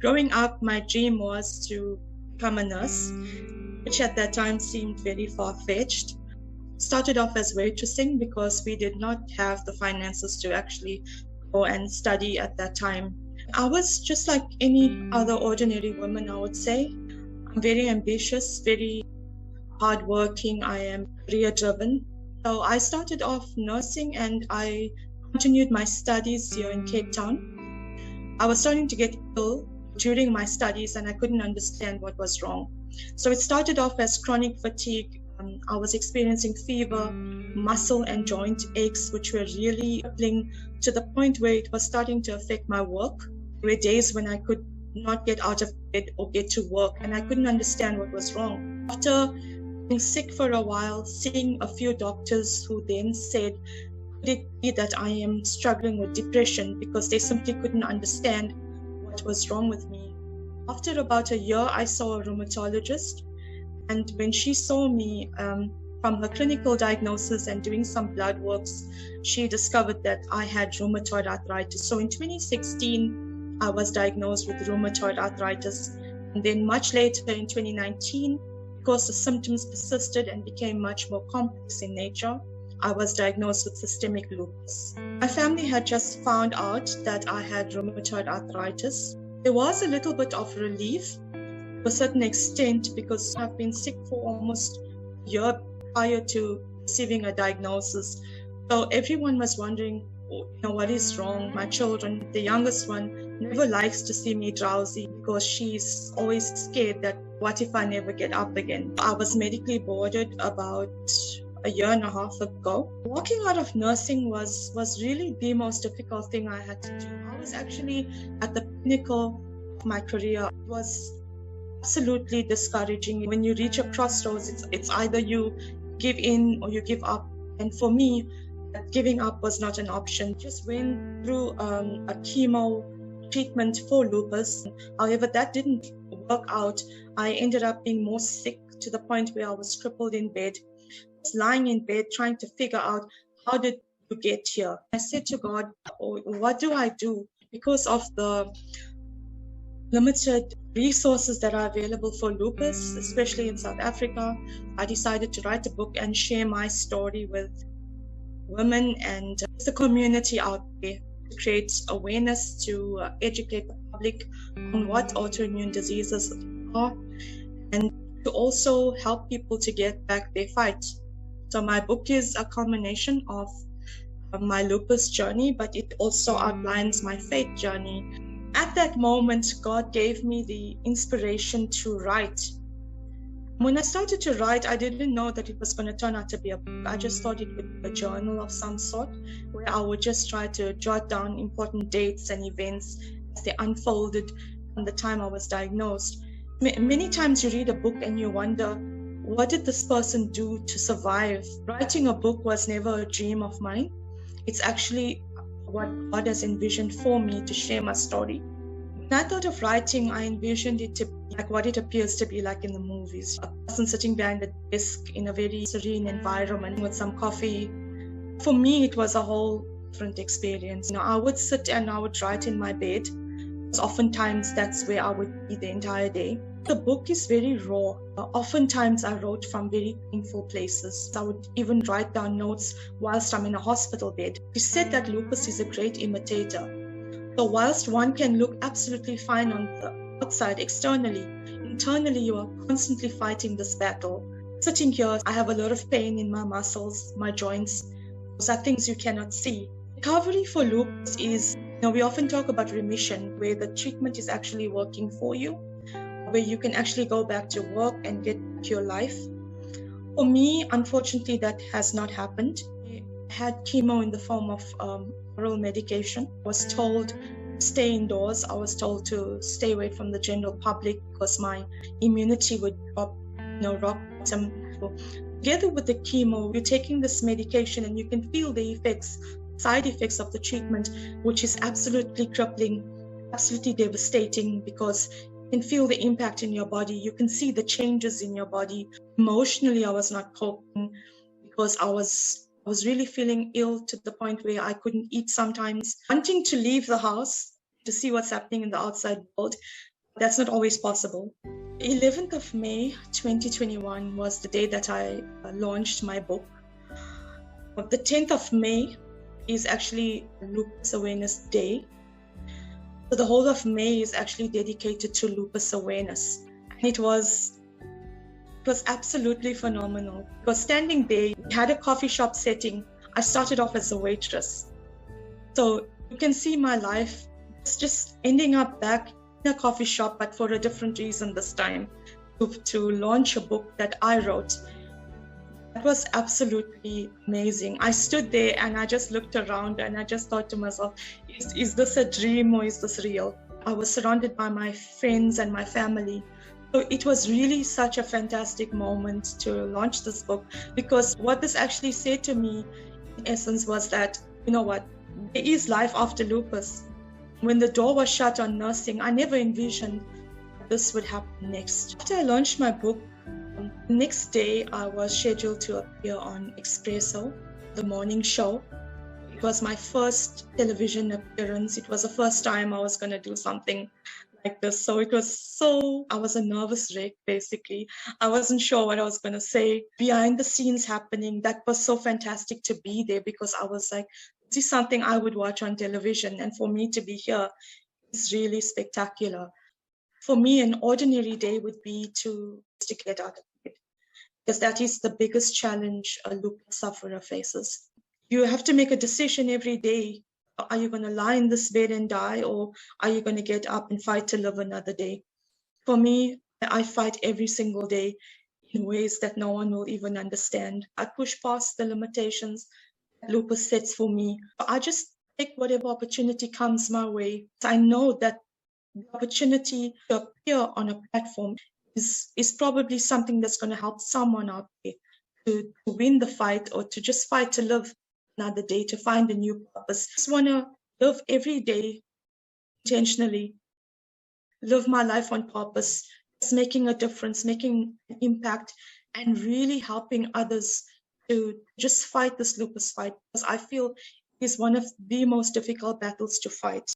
Growing up, my dream was to become a nurse, which at that time seemed very far-fetched. Started off as waitressing because we did not have the finances to actually go and study at that time. I was just like any other ordinary woman, I would say. I'm very ambitious, very hardworking. I am career-driven. So I started off nursing and I continued my studies here in Cape Town. I was starting to get ill during my studies and I couldn't understand what was wrong. So it started off as chronic fatigue. I was experiencing fever, muscle and joint aches, which were really crippling to the point where it was starting to affect my work. There were days when I could not get out of bed or get to work and I couldn't understand what was wrong. After being sick for a while, seeing a few doctors who then said, could it be that I am struggling with depression, because they simply couldn't understand what was wrong with me. After about a year, I saw a rheumatologist, and when she saw me from her clinical diagnosis and doing some blood works, she discovered that I had rheumatoid arthritis. So in 2016, I was diagnosed with rheumatoid arthritis. And then much later in 2019, because the symptoms persisted and became much more complex in nature, I was diagnosed with systemic lupus. My family had just found out that I had rheumatoid arthritis. There was a little bit of relief to a certain extent because I've been sick for almost a year prior to receiving a diagnosis. So everyone was wondering, what is wrong? My children, the youngest one, never likes to see me drowsy because she's always scared that what if I never get up again? I was medically boarded about a year and a half ago. Walking out of nursing was really the most difficult thing I had to do. I was actually at the pinnacle of my career. It was absolutely discouraging. When you reach a crossroads, it's either you give in or you give up. And for me, giving up was not an option. Just went through a chemo treatment for lupus. However, that didn't work out. I ended up being more sick to the point where I was crippled in bed. I was lying in bed trying to figure out, how did you get here? I said to God, what do I do? Because of the limited resources that are available for lupus, especially in South Africa, I decided to write a book and share my story with women and the community out there, to create awareness, to educate the public on what autoimmune diseases are, and to also help people to get back their fight. So my book is a culmination of my lupus journey, but it also outlines my faith journey. At that moment, God gave me the inspiration to write. When I started to write, I didn't know that it was going to turn out to be a book. I just thought it would be a journal of some sort, where I would just try to jot down important dates and events as they unfolded from the time I was diagnosed. Many times you read a book and you wonder, what did this person do to survive? Writing a book was never a dream of mine. It's actually what God has envisioned for me to share my story. When I thought of writing, I envisioned it to be like what it appears to be like in the movies. A person sitting behind a desk in a very serene environment with some coffee. For me, it was a whole different experience. I would sit and I would write in my bed. Oftentimes, that's where I would be the entire day. The book is very raw. Oftentimes, I wrote from very painful places. I would even write down notes whilst I'm in a hospital bed. It is said that lupus is a great imitator. So whilst one can look absolutely fine on the outside, externally, internally you are constantly fighting this battle. Sitting here, I have a lot of pain in my muscles, my joints. Those are things you cannot see. Recovery for lupus is, we often talk about remission, where the treatment is actually working for you, where you can actually go back to work and get to your life. For me, unfortunately, that has not happened. I had chemo in the form of oral medication. I was told to stay indoors. I was told to stay away from the general public because my immunity would drop, rock bottom. Together with the chemo, you're taking this medication and you can feel the side effects of the treatment, which is absolutely crippling, absolutely devastating, because you can feel the impact in your body. You can see the changes in your body. Emotionally, I was not coping because I was really feeling ill to the point where I couldn't eat sometimes. Wanting to leave the house to see what's happening in the outside world, That's not always possible. 11th of May 2021 was the day that I launched my book. The 10th of May is actually Lupus Awareness Day. So the whole of May is actually dedicated to lupus awareness. And it was absolutely phenomenal. It was standing there, we had a coffee shop setting. I started off as a waitress. So you can see my life just ending up back in a coffee shop, but for a different reason this time, to launch a book that I wrote. That was absolutely amazing. I stood there and I just looked around and I just thought to myself, is this a dream or is this real? I was surrounded by my friends and my family. So it was really such a fantastic moment to launch this book, because what this actually said to me, in essence, was that, you know what, there is life after lupus. When the door was shut on nursing, I never envisioned this would happen next. After I launched my book, the next day I was scheduled to appear on Espresso, the morning show. It was my first television appearance. It was the first time I was going to do something like this. So I was a nervous wreck, basically. I wasn't sure what I was going to say. Behind the scenes happening, that was so fantastic to be there, because I was like, this is something I would watch on television. And for me to be here is really spectacular. For me, an ordinary day would be to get out of bed, because that is the biggest challenge a lupus sufferer faces. You have to make a decision every day. Are you going to lie in this bed and die, or are you going to get up and fight to live another day? For me, I fight every single day in ways that no one will even understand. I push past the limitations that lupus sets for me. I just take whatever opportunity comes my way. I know that the opportunity to appear on a platform is probably something that's going to help someone out there to win the fight, or to just fight to live another day, to find a new purpose. I just want to live every day intentionally, live my life on purpose, just making a difference, making an impact, and really helping others to just fight this lupus fight, because I feel it is one of the most difficult battles to fight.